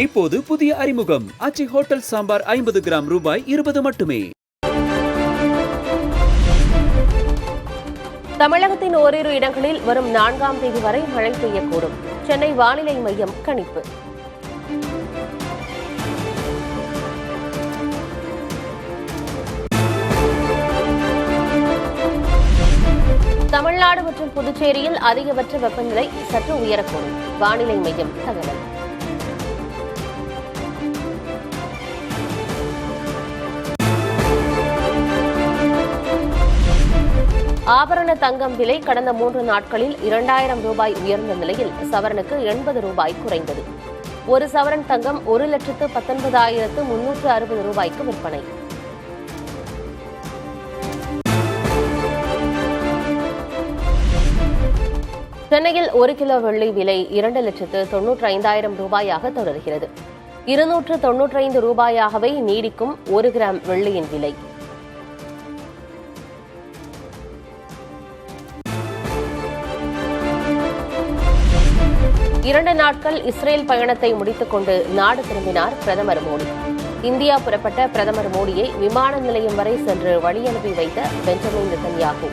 இப்போது புதிய அறிமுகம் ஆச்சி ஹோட்டல் சாம்பார் 50 கிராம் ரூபாய் 20 மட்டுமே. தமிழகத்தின் ஓரிரு இடங்களில் வரும் 4ஆம் தேதி வரை மழை பெய்யக்கூடும். சென்னை வானிலை மையம் கணிப்பு. தமிழ்நாடு மற்றும் புதுச்சேரியில் அதிகபட்ச வெப்பநிலை சற்று உயரக்கூடும். வானிலை மையம் தகவல். ஆபரண தங்கம் விலை கடந்த 3 நாட்களில் 2000 ரூபாய் உயர்ந்த நிலையில் சவரனுக்கு 80 ரூபாய் குறைந்தது. ஒரு சவரன் தங்கம் 1,19,360 ரூபாய்க்கு விற்பனை. சென்னையில் 1 கிலோ வெள்ளி விலை 2,95,000 ரூபாயாக தொடர்கிறது. 295 ரூபாயாகவே நீடிக்கும் 1 கிராம் வெள்ளியின் விலை. இரண்டு நாட்கள் இஸ்ரேல் பயணத்தை முடித்துக் கொண்டு நாடு திரும்பினார் பிரதமர் மோடி. இந்தியா புறப்பட்ட பிரதமர் மோடியை விமான நிலையம் வரை சென்று வழியனுப்பி வைத்த பெஞ்சமின் நெதன்யாகு.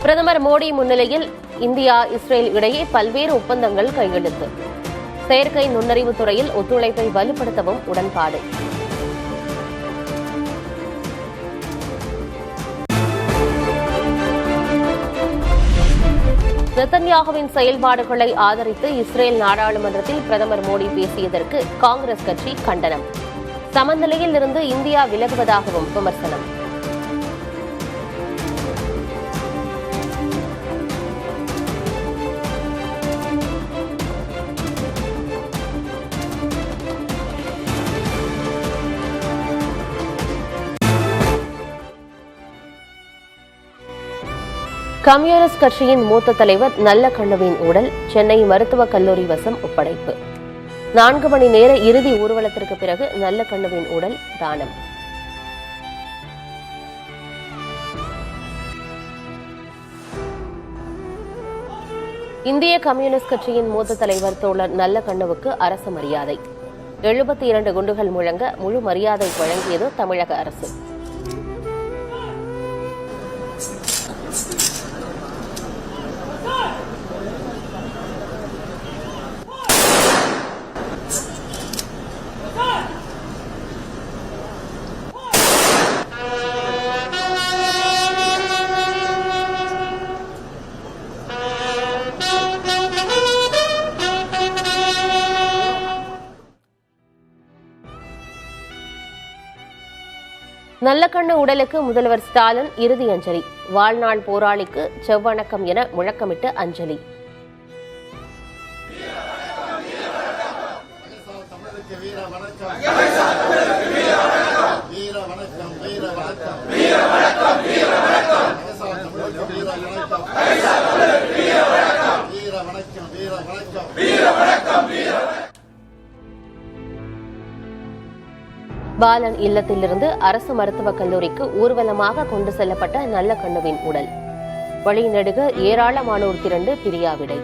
பிரதமர் மோடி முன்னிலையில் இந்தியா இஸ்ரேல் இடையே பல்வேறு ஒப்பந்தங்கள் கையெழுத்து. செயற்கை நுண்ணறிவு துறையில் ஒத்துழைப்பை வலுப்படுத்தவும் உடன்பாடு. நெதன்யாகுவின் செயல்பாடுகளை ஆதரித்து இஸ்ரேல் நாடாளுமன்றத்தில் பிரதமர் மோடி பேசியதற்கு காங்கிரஸ் கட்சி கண்டனம். சமநிலையில் இருந்து இந்தியா விலகுவதாகவும் விமர்சனம். கம்யூனிஸ்ட் கட்சியின் மூத்த தலைவர் நல்லக்கண்ணுவின் உடல் சென்னை மருத்துவக் கல்லூரி வசம் ஒப்படைப்பு. 4 மணி நேர இறுதி ஊர்வலத்திற்கு பிறகு நல்லக்கண்ணுவின் உடல் தானம். இந்திய கம்யூனிஸ்ட் கட்சியின் மூத்த தலைவர் தோழர் நல்லக்கண்ணுவுக்கு அரசு மரியாதை. 72 குண்டுகள் முழங்க முழு மரியாதை வழங்கியது தமிழக அரசு. நல்லக்கண்ணு உடலுக்கு முதல்வர் ஸ்டாலின் இறுதி அஞ்சலி. வாழ்நாள் போராளிக்கு செவ்வணக்கம் என முழக்கமிட்டு அஞ்சலி. பாலன் இல்லத்திலிருந்து அரசு மருத்துவக் கல்லூரிக்கு ஊர்வலமாக கொண்டு செல்லப்பட்ட நல்லக்கண்ணுவின் உடல். வழிநெடுக ஏராளமானோர் திரண்டு பிரியாவிடை.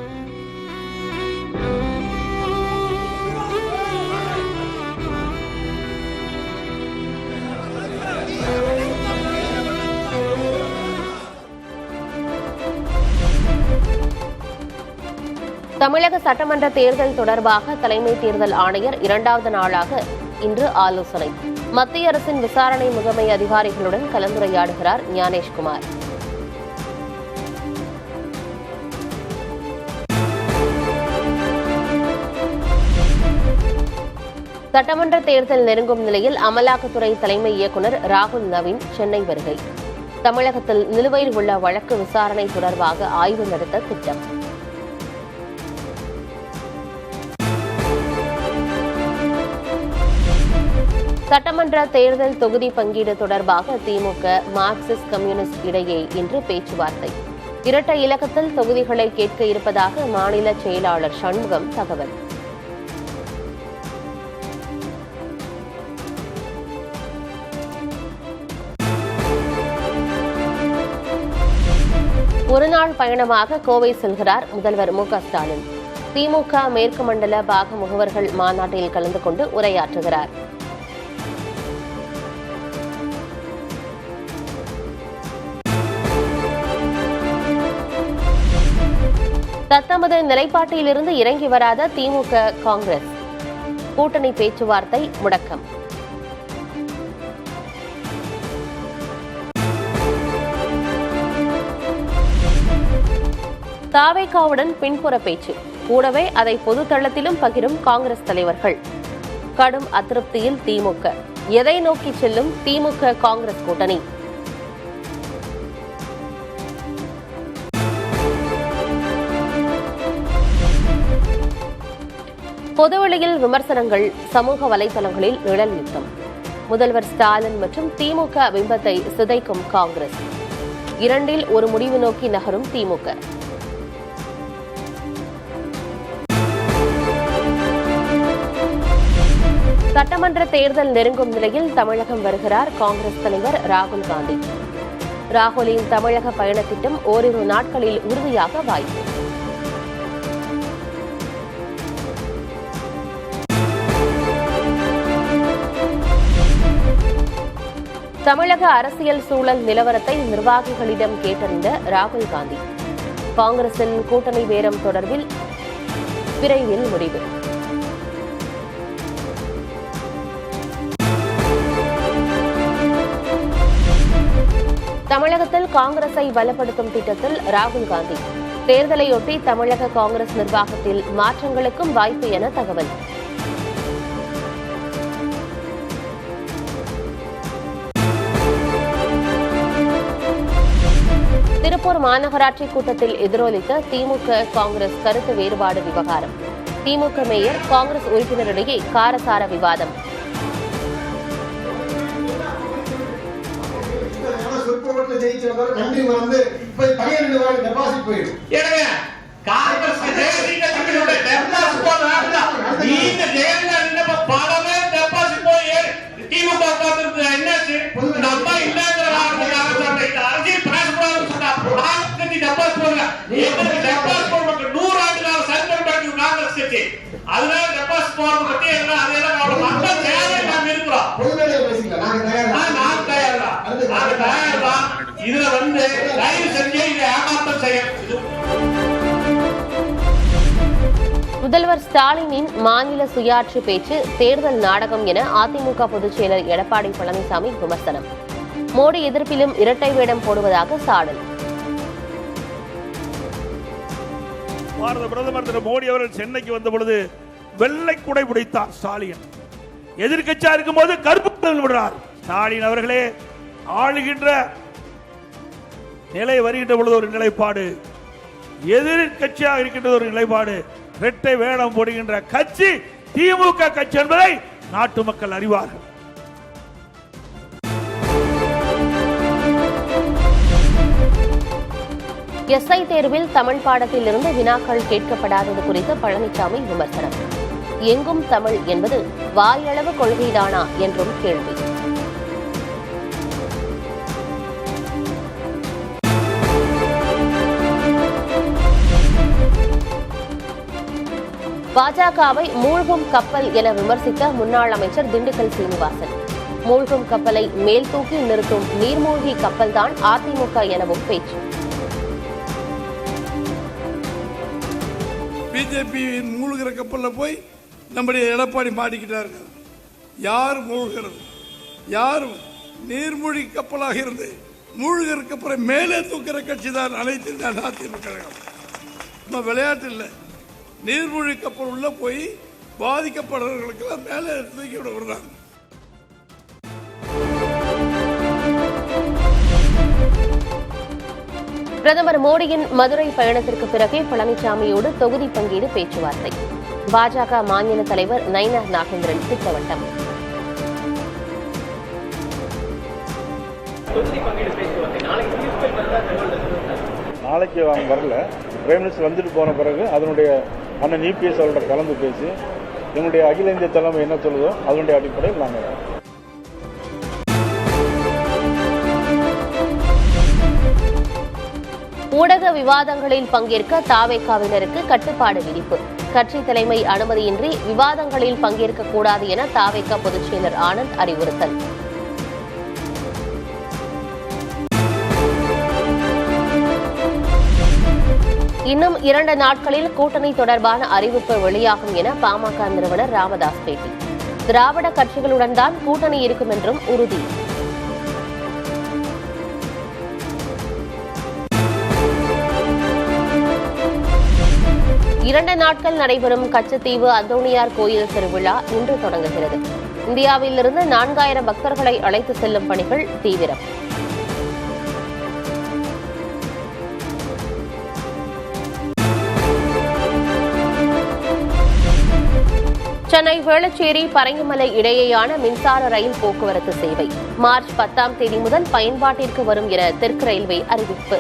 தமிழக சட்டமன்ற தேர்தல் தொடர்பாக தலைமை தேர்தல் ஆணையர் 2வது நாளாக இன்று ஆலோசனை. மத்திய அரசின் விசாரணை முகமை அதிகாரிகளுடன் கலந்துரையாடுகிறார் ஞானேஷ்குமார். சட்டமன்ற தேர்தல் நெருங்கும் நிலையில் அமலாக்கத்துறை தலைமை இயக்குநர் ராகுல் நவீன் சென்னை வருகை. தமிழகத்தில் நிலுவையில் உள்ள வழக்கு விசாரணை தொடர்பாக ஆய்வு நடத்த திட்டம். சட்டமன்ற தேர்தல் தொகுதி பங்கீடு தொடர்பாக திமுக மார்க்சிஸ்ட் கம்யூனிஸ்ட் இடையே இன்று பேச்சுவார்த்தை. இரட்டை இலக்கத்தில் தொகுதிகளை கேட்க இருப்பதாக மாநில செயலாளர் சண்முகம் தகவல். ஒருநாள் பயணமாக கோவை செல்கிறார் முதல்வர் மு.க.ஸ்டாலின். திமுக மேற்கு மண்டல பாக முகவர்கள் மாநாட்டில் கலந்து கொண்டு உரையாற்றுகிறார். தத்தமது நிலைப்பாட்டிலிருந்து இறங்கி வராத திமுக காங்கிரஸ் கூட்டணி பேச்சுவார்த்தை முடக்கம். தாவேகாவுடன் பின்புற பேச்சு, கூடவே அதை பொது தளத்திலும் பகிரும் காங்கிரஸ் தலைவர்கள். கடும் அதிருப்தியில் திமுக. எதை நோக்கி செல்லும் திமுக காங்கிரஸ் கூட்டணி? பொதுவெளியில் விமர்சனங்கள், சமூக வலைதளங்களில் நிழல் யுத்தம். முதல்வர் ஸ்டாலின் மற்றும் திமுக பிம்பத்தை சிதைக்கும் காங்கிரஸ். இரண்டில் ஒரு முடிவு நோக்கி நகரும் திமுக. சட்டமன்ற தேர்தல் நெருங்கும் நிலையில் தமிழகம் வருகிறார் காங்கிரஸ் தலைவர் ராகுல் காந்தி. ராகுலின் தமிழக பயணத்திட்டம் ஓரிரு நாட்களில் உறுதியாக வாய்ப்பு. தமிழக அரசியல் சூழல் நிலவரத்தை நிர்வாகிகளிடம் கேட்டறிந்த ராகுல் காந்தி. காங்கிரசின் கூட்டணி பேரம் தொடர்பில் விரைவில் முடிவு. தமிழகத்தில் காங்கிரஸை பலப்படுத்தும் திட்டத்தில் ராகுல் காந்தி. தேர்தலையொட்டி தமிழக காங்கிரஸ் நிர்வாகத்தில் மாற்றங்களுக்கும் வாய்ப்பு என தகவல். திருப்பூர் மாநகராட்சி கூட்டத்தில் எதிரொலித்த திமுக காங்கிரஸ் கருத்து வேறுபாடு விவகாரம். திமுக மேயர் காங்கிரஸ் உறுப்பினரிடையே காரசார விவாதம். முதல்வர் ஸ்டாலினின் மாநில சுயாட்சி பேச்சு தேர்தல் நாடகம் என அதிமுக பொதுச் செயலர் எடப்பாடி பழனிசாமி விமர்சனம். மோடி எதிர்ப்பிலும் இரட்டை வேடம் போடுவதாக சாடல். பாரத பிரதமர் திரு மோடி அவர்கள் சென்னைக்கு வந்த பொழுது வெள்ளை குடை பிடித்தார் ஸ்டாலின். எதிர்க்கட்சியா இருக்கும் போது கருப்பு விடுறார். ஸ்டாலின் அவர்களே ஆளுகின்ற நிலை வருகின்ற பொழுது ஒரு நிலைப்பாடு, எதிர்க்கட்சியாக இருக்கின்ற ஒரு நிலைப்பாடு, இரட்டை வேடம் போடுகின்ற கட்சி திமுக கட்சி என்பதை நாட்டு மக்கள் அறிவார்கள். எஸ்ஐ தேர்வில் தமிழ் பாடத்தில் இருந்து வினாக்கள் கேட்கப்படாதது குறித்து பழனிசாமி விமர்சனம். எங்கும் தமிழ் என்பது வாயளவு கொள்கைதானா என்றும் கேள்வி. பாஜகவை மூழ்கும் கப்பல் என விமர்சித்த முன்னாள் அமைச்சர் திண்டுக்கல் சீனிவாசன். மூழ்கும் கப்பலை மேல் தூக்கி நிறுத்தும் நீர்மூழ்கி கப்பல்தான் அதிமுக எனவும் பேச்சு. பிஜேபி மூழ்கிற கப்பல்ல போய் நம்முடைய எடப்பாடி மாட்டிக்கிட்டாரு. யார் மூழ்கிறது? யாரும் நீர்மூழ்கி கப்பலாக இருந்து மூழ்கிற கப்பலை மேலே தூக்கிற கட்சி தான் அனைத்து அதிமுக. நம்ம விளையாட்டு இல்லை. நீர்மூழ்கி கப்பல் உள்ள போய் பாதிக்கப்படுறவர்களுக்கெல்லாம் மேலே தூக்கி விட விடுறாங்க. பிரதமர் மோடியின் மதுரை பயணத்திற்கு பிறகே பழனிசாமியோடு தொகுதி பங்கீடு பேச்சுவார்த்தை. பாஜக மாநில தலைவர் நயினார் நாகேந்திரன் திட்டவட்டம். நாளைக்கு அவங்க வரல. பிரைம் மினிஸ்டர் வந்துட்டு போன பிறகு அதனுடைய அண்ணன் இபிஎஸ் அவரோட கலந்து பேசி எங்களுடைய அகில இந்திய தலைமை என்ன சொல்லுதோ அதனுடைய அடிப்படையில் நாங்கள் ஊடக விவாதங்களில் பங்கேற்க தாவேகாவினருக்கு கட்டுப்பாடு விதிப்பு. கட்சி தலைமை அனுமதியின்றி விவாதங்களில் பங்கேற்கக்கூடாது என தாவேகா பொதுச் செயலர் ஆனந்த் அறிவுறுத்தல். இன்னும் 2 நாட்களில் கூட்டணி தொடர்பான அறிவிப்பு வெளியாகும் என பாமக நிறுவனர் ராமதாஸ் பேட்டி. திராவிட கட்சிகளுடன் தான் கூட்டணி இருக்கும் என்றும் உறுதி. இரண்டு நாட்கள் நடைபெறும் கச்சத்தீவு அந்தோணியார் கோயில் திருவிழா இன்று தொடங்குகிறது. இந்தியாவிலிருந்து 4000 பக்தர்களை அழைத்து செல்லும் பணிகள் தீவிரம். சென்னை வேளச்சேரி பரங்கிமலை இடையேயான மின்சார ரயில் போக்குவரத்து சேவை மார்ச் 10ஆம் தேதி முதல் பயன்பாட்டிற்கு வரும் என தெற்கு ரயில்வே அறிவிப்பு.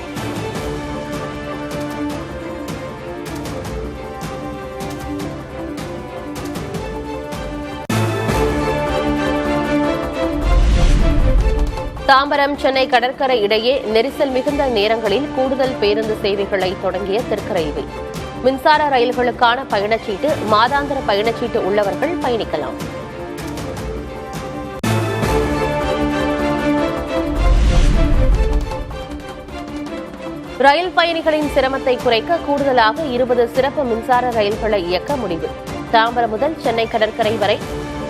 தாம்பரம் சென்னை கடற்கரை இடையே நெரிசல் மிகுந்த நேரங்களில் கூடுதல் பேருந்து சேவைகளை தொடங்கிய தெற்கு ரயில்வே. மின்சார ரயில்களுக்கான பயணச்சீட்டு, மாதாந்திர பயணச்சீட்டு உள்ளவர்கள் பயணிக்கலாம். ரயில் பயணிகளின் சிரமத்தை குறைக்க கூடுதலாக 20 சிறப்பு மின்சார ரயில்களை இயக்க முடிவு. தாம்பரம் முதல் சென்னை கடற்கரை வரை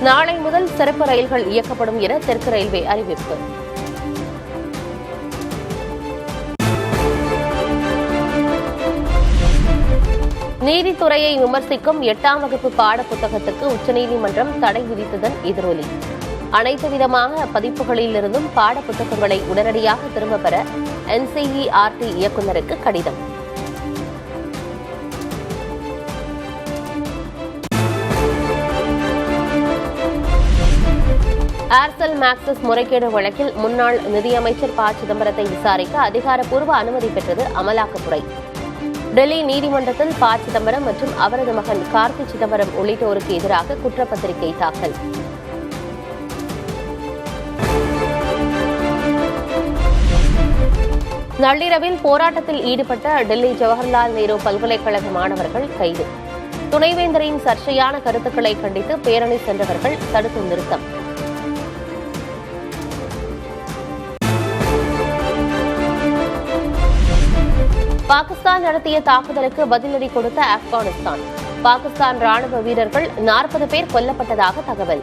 நாளை முதல் சிறப்பு ரயில்கள் இயக்கப்படும் என தெற்கு ரயில்வே அறிவிப்பு. நீதித்துறையை விமர்சிக்கும் 8ஆம் வகுப்பு பாடப்புத்தகத்துக்கு உச்சநீதிமன்றம் தடை விதித்ததன் எதிரொலி. அனைத்து விதமான பதிப்புகளிலிருந்தும் பாடப்புத்தகங்களை உடனடியாக திரும்பப் பெற NCERT இயக்குநருக்கு கடிதம். ஏர்செல் மேக்சிஸ் முறைகேடு வழக்கில் முன்னாள் நிதியமைச்சர் ப. சிதம்பரத்தை விசாரிக்க அதிகாரப்பூர்வ அனுமதி பெற்றது அமலாக்கத்துறை. டெல்லி நீதிமன்றத்தில் ப. சிதம்பரம் மற்றும் அவரது மகன் கார்த்தி சிதம்பரம் உள்ளிட்டோருக்கு எதிராக குற்றப்பத்திரிகை தாக்கல். நள்ளிரவில் போராட்டத்தில் ஈடுபட்ட டெல்லி ஜவஹர்லால் நேரு பல்கலைக்கழக மாணவர்கள் கைது. துணைவேந்தரின் சர்ச்சையான கருத்துக்களை கண்டித்து பேரணி சென்றவர்கள் தடுத்து நிறுத்தம். பாகிஸ்தான் நடத்திய தாக்குதலுக்கு பதிலடி கொடுத்த ஆப்கானிஸ்தான். பாகிஸ்தான் ராணுவ வீரர்கள் 40 பேர் கொல்லப்பட்டதாக தகவல்.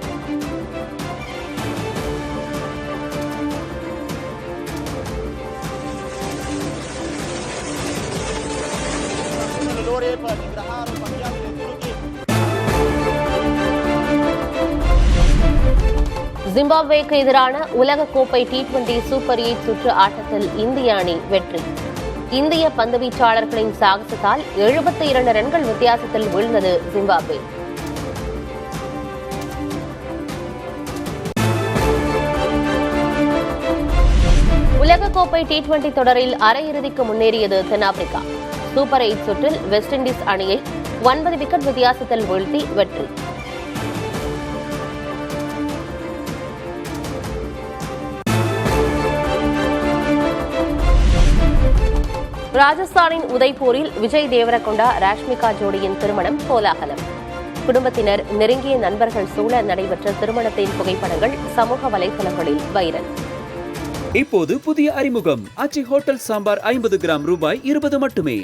ஜிம்பாப்வேக்கு எதிரான உலகக்கோப்பை T20 சூப்பர் 8 சுற்று ஆட்டத்தில் இந்திய அணி வெற்றி. இந்திய பந்துவீச்சாளர்களின் சாகசத்தால் 72 ரன்கள் வித்தியாசத்தில் வீழ்ந்தது ஜிம்பாப்வே. உலகக்கோப்பை T20 தொடரில் அரையிறுதிக்கு முன்னேறியது தென்னாப்பிரிக்கா. சூப்பர் 8 சுற்றில் வெஸ்ட் இண்டீஸ் அணியை 9 விக்கெட் வித்தியாசத்தில் வீழ்த்தி வெற்றி. ராஜஸ்தானின் உதய்பூரில் விஜய் தேவரகொண்டா ராஷ்மிகா ஜோடியின் திருமணம் கோலாகலம். குடும்பத்தினர், நெருங்கிய நண்பர்கள் சூழ நடைபெற்ற திருமணத்தின் புகைப்படங்கள் சமூக வலைதளங்களில் வைரல். இப்போது புதிய அறிமுகம் ஆச்சி ஹோட்டல் சாம்பார் 50 கிராம் ரூபாய் 20 மட்டுமே.